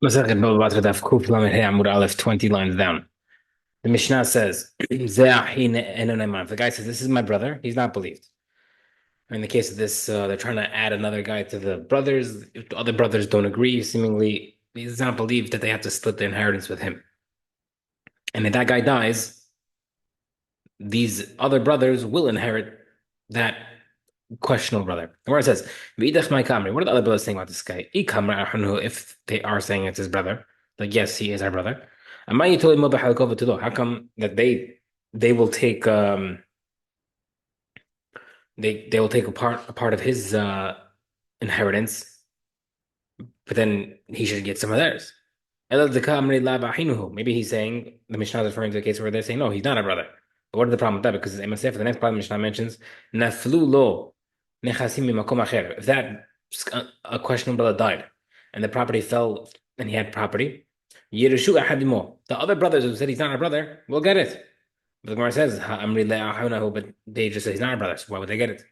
Masachet Batra Daf Kuf Lamed Hey Amud Aleph 20 lines down. The Mishnah says, "Zeh achi ne'eno ne'eman." If the guy says, "This is my brother," he's not believed. In the case of this, they're trying to add another guy to the brothers. If the other brothers don't agree, seemingly he's not believed that they have to split the inheritance with him. And if that guy dies, these other brothers will inherit that questionable brother. Where it says, "V'idach my kamri." What are the other brothers saying about this guy? If they are saying it's his brother, like yes, he is our brother. How come that they will take they will take a part of his inheritance, but then he should get some of theirs. Maybe he's saying the Mishnah is referring to a case where they're saying no, he's not a brother. But what is the problem with that? Because MSF, the next part of the Mishnah mentions naflu lo nechasim mimakom acher. If that a questionable brother died and the property fell and he had property, Yerushu ahadimo. The other brothers who said he's not a brother will get it. But the Gemara says, "Ha'amri le'ahunahu," but they just say he's not a brother. So why would they get it?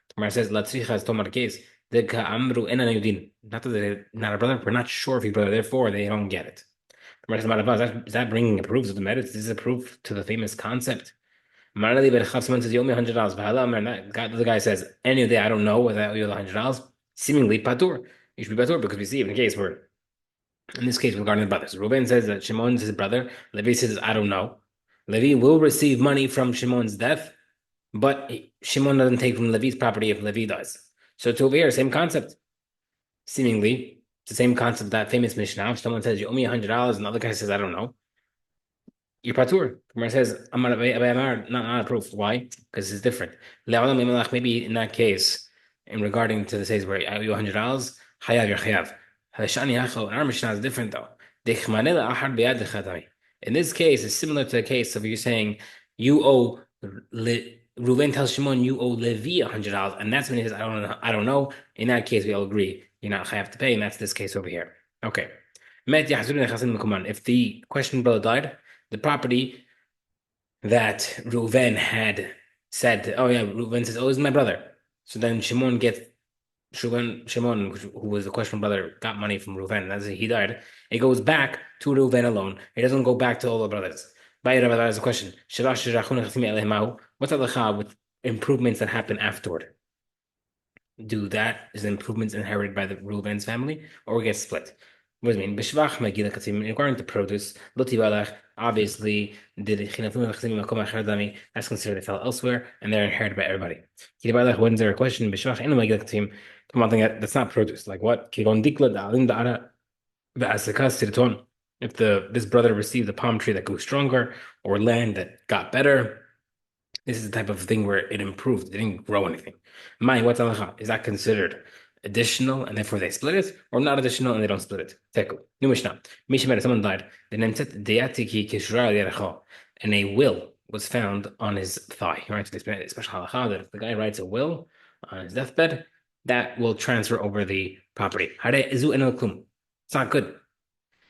The Gemara says, "Latzricha is tomar case." The ka'amru enan yudin. Not that they're not a brother, we're not sure if he's brother. Therefore, they don't get it. The Gemara says, "Is that bringing a proof of the merits? This is a proof to the famous concept." Marali Berchav, someone says, "You owe me $100." The guy says, "Any day, I don't know whether I owe you $100." Seemingly patur. You should be patur because we see in the case where, in this case, regarding the brothers, Reuben says that Shimon is his brother. Levi says, "I don't know." Levi will receive money from Shimon's death, but Shimon doesn't take from Levi's property if Levi does. So it's over here, same concept. Seemingly, it's the same concept that famous Mishnah. If someone says, "You owe me $100," and the other guy says, "I don't know," you're patur. Gemara says, not a proof. Why? Because it's different. Maybe in that case, in regarding to the says where I owe you $100, hayav, you're chayav. Our Mishnah is different though. In this case, it's similar to the case of you saying you owe Reuven tells Shimon you owe Levi $100, and that's when he says I don't know. In that case, we all agree you're not chayav to pay, and that's this case over here. Okay. If the questioned brother died, the property that Reuven had said, "Oh yeah," Reuven says, "Oh, this is my brother." So then Shimon, who was the questioned brother, got money from Reuven. As he died, it goes back to Reuven alone. It doesn't go back to all the brothers. That is a question. What's the with improvements that happen afterward? Do that is improvements inherited by the Reuven's family or get split? What does it mean? B'shvach magila katzim. According to produce, loti balach. Obviously, did that's considered it fell elsewhere, and they're inherited by everybody. When's there a question? B'shvach enu magila katzim. One thing that's not produce. Like what? Kigon dikla da'alim da'ara v'asakas sirton. If this brother received a palm tree that grew stronger or land that got better, this is the type of thing where it improved. It didn't grow anything. What's halacha? Is that considered additional and therefore they split it, or not additional and they don't split it? Teku. New Mishnah. Mishnah, someone died. The nemtzet deyatiki kishra yerachal, and a will was found on his thigh. Right? So they special halacha that if the guy writes a will on his deathbed, that will transfer over the property. It's not good.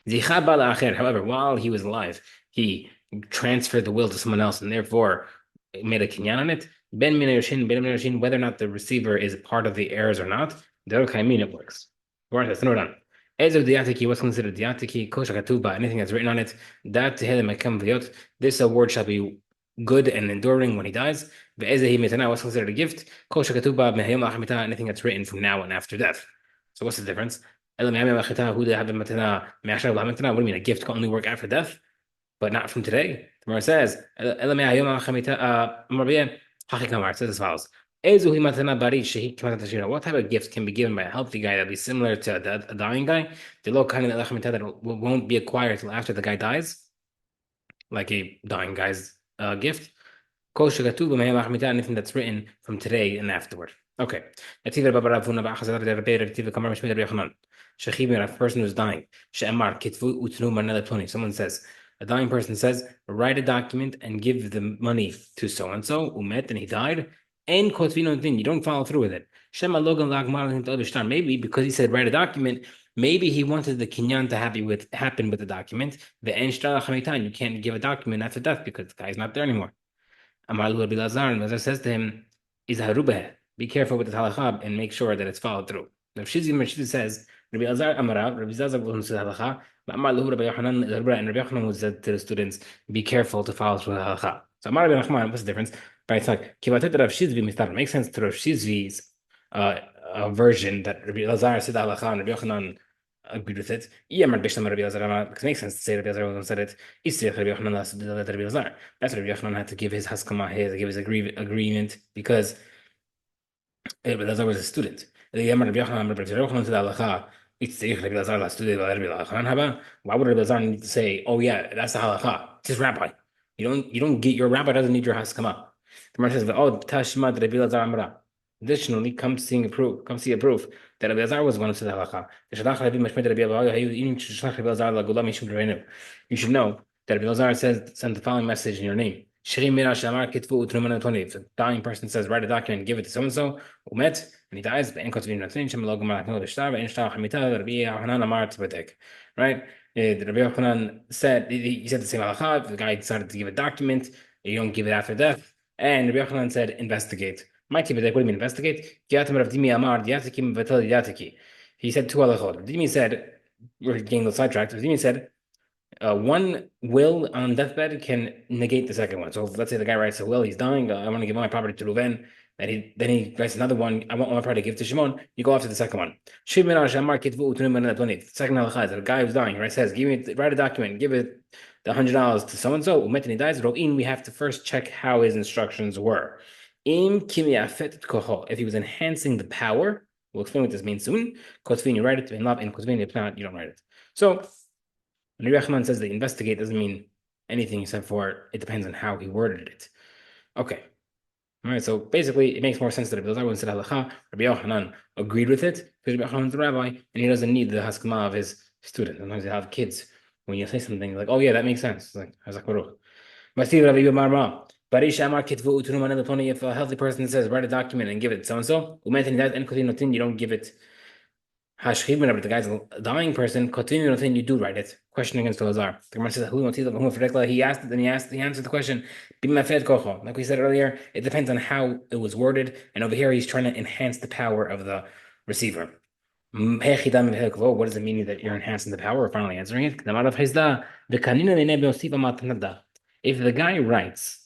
However, while he was alive, he transferred the will to someone else and therefore made a kinyan on it. Whether or not the receiver is part of the heirs or not, it works. What's considered diatiki, kosher katuba, anything that's written on it, this award shall be good and enduring when he dies. What's considered a gift? Kosher katuba, anything that's written from now and after death. So what's the difference? What do you mean? A gift can only work after death, but not from today? The Gemara says, it says as follows. What type of gift can be given by a healthy guy that be similar to a dying guy? That won't be acquired till after the guy dies, like a dying guy's gift. Anything that's written from today and afterward. Okay. A person who's dying. Someone says, a dying person says, write a document and give the money to so and so, umet, and he died. And you don't follow through with it. Maybe because he said write a document, maybe he wanted the kinyan to happen with the document. You can't give a document after death because the guy's not there anymore. Amar Lu Rabbi Lazar, and Lazar says to him, "Is harubeh? Be careful with the halachah and make sure that it's followed through." Now, Shizi says, Rabbi Elazar Amarav, Rabbi Elazar was the halacha. Amar lahu Rabbi Yochanan, and Rabbi Yochanan was said to the students, be careful to follow through the halacha. So Amar Rabbi Nachman, what's the difference? But it's like, Kivatet Rav Shizvi Mistar. It makes sense to Rav Shizvi's version that Rabbi Elazar said the halacha and Rabbi Yochanan agreed with it. Because it makes sense to say Rabbi Elazar said it. Rabbi Yochanan, that's Rabbi Yochanan had to give his haskama, give his agreement, because Rabbi Elazar was a student. Why would Rabbi Elazar need to say, "Oh yeah, that's the halacha"? It's his rabbi. You don't get your rabbi doesn't need your haskama. The Gemara says, "Oh, Tashma Rabbi Elazar Amra." Additionally, come see a proof that Rabbi Elazar was one of the halacha. You should know that Rabbi Elazar says, send the following message in your name. If a dying person says, write a document, give it to so and so, and he dies, right? Rabbi Yochanan said, he said the same halacha. If the guy decided to give a document, you don't give it after death. And Rabbi Yochanan said, investigate. What do you mean investigate? He said two halachot. Dimi said, we're getting a little sidetracked. Dimi said, one will on deathbed can negate the second one. So let's say the guy writes a will, he's dying, I want to give my property to Reuven, and then he writes another one, I want my property to give to Shimon, you go after the second one. The second halacha is that a guy who's dying, right, says, write a document, give it the $100 to so-and-so, and he dies, we have to first check how his instructions were. If he was enhancing the power, we'll explain what this means soon. You write it, in love, and if not, you don't write it. So when Rabbi Yochanan says they investigate, doesn't mean anything except for it depends on how he worded it. Okay. All right, so basically, it makes more sense that Rabbi Elazar said halacha, Rabbi Yochanan agreed with it, because Rabbi Yochanan is the rabbi, and he doesn't need the haskama of his student. Sometimes they have kids. When you say something, like, oh yeah, that makes sense. It's like, Hazak Baruch. If a healthy person says, write a document and give it so and so, you don't give it. But the guy's a dying person, you do write it. Question against Elazar. The Gemara says, he asked it, and he answered the question. Like we said earlier, it depends on how it was worded, and over here he's trying to enhance the power of the receiver. What does it mean that you're enhancing the power? We're finally answering it. If the guy writes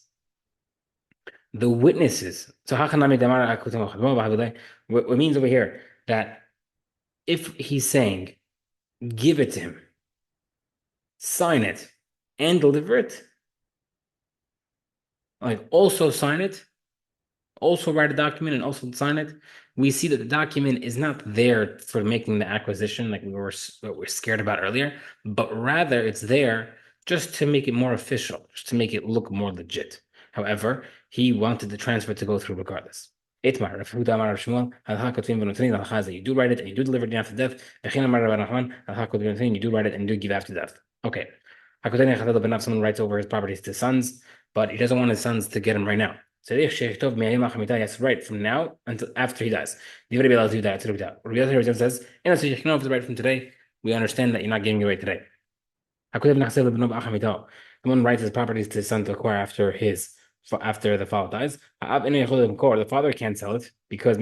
the witnesses, so what means over here that if he's saying, give it to him, sign it, and deliver it, like also sign it, also write a document and also sign it, we see that the document is not there for making the acquisition like we were scared about earlier, but rather it's there just to make it more official, just to make it look more legit. However, he wanted the transfer to go through regardless. Itmar, Rav Huda Amar Rav Shmuel, halacha kotvim v'notrin, halacha is that you do write it and you do deliver it after death. V'chein Amar Rav Nachman, halacha kotvim v'notrin, you do write it and do give after death. Okay. Hakoten echadel b'nav, someone writes over his properties to sons, but he doesn't want his sons to get him right now. So if shechtov me'ayim ha'chamitah, he has to write from now until after he dies. You would be allowed to do that. Rabbi Elazar says, if it's right from today, we understand that you're not giving it away today. Someone writes his properties to his son to acquire after the father dies. The father can't sell it because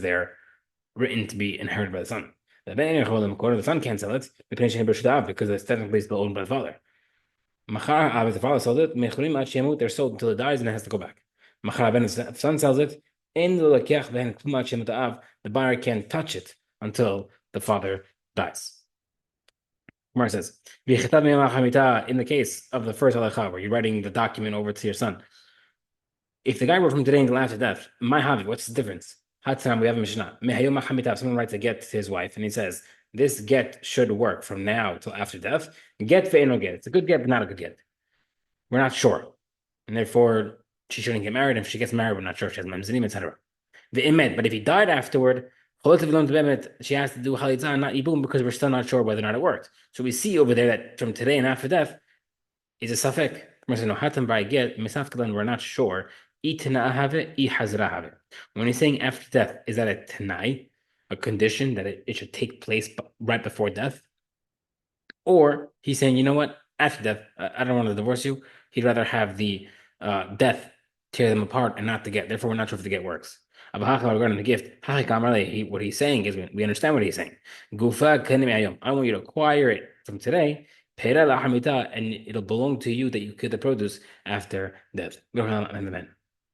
they're written to be inherited by the son. The son can't sell it because it's technically still owned by the father. If the father sold it, they're sold until it dies and it has to go back. If the son sells it, the buyer can't touch it until the father dies. Mar says, in the case of the first halacha, where you're writing the document over to your son, if the guy wrote from today until after death, what's the difference? We have a Mishnah. Someone writes a get to his wife, and he says, this get should work from now till after death. Get ve'eno get. It's a good get, but not a good get. We're not sure. And therefore, she shouldn't get married. If she gets married, we're not sure if she has mamzerim, etc. But if he died afterward, she has to do chalitza, not ibum, because we're still not sure whether or not it worked. So we see over there that from today and after death is a safek. We're not sure. When he's saying after death, is that a tanai, a condition that it should take place right before death? Or he's saying, you know what, after death, I don't want to divorce you. He'd rather have the death tear them apart and not the get. Therefore, we're not sure if the get works. Regarding the gift, what he's saying is we understand what he's saying. Gufa kani me'ayom. I want you to acquire it from today. Pera la hamita, and it'll belong to you that you get the produce after death. Go ahead, and the man.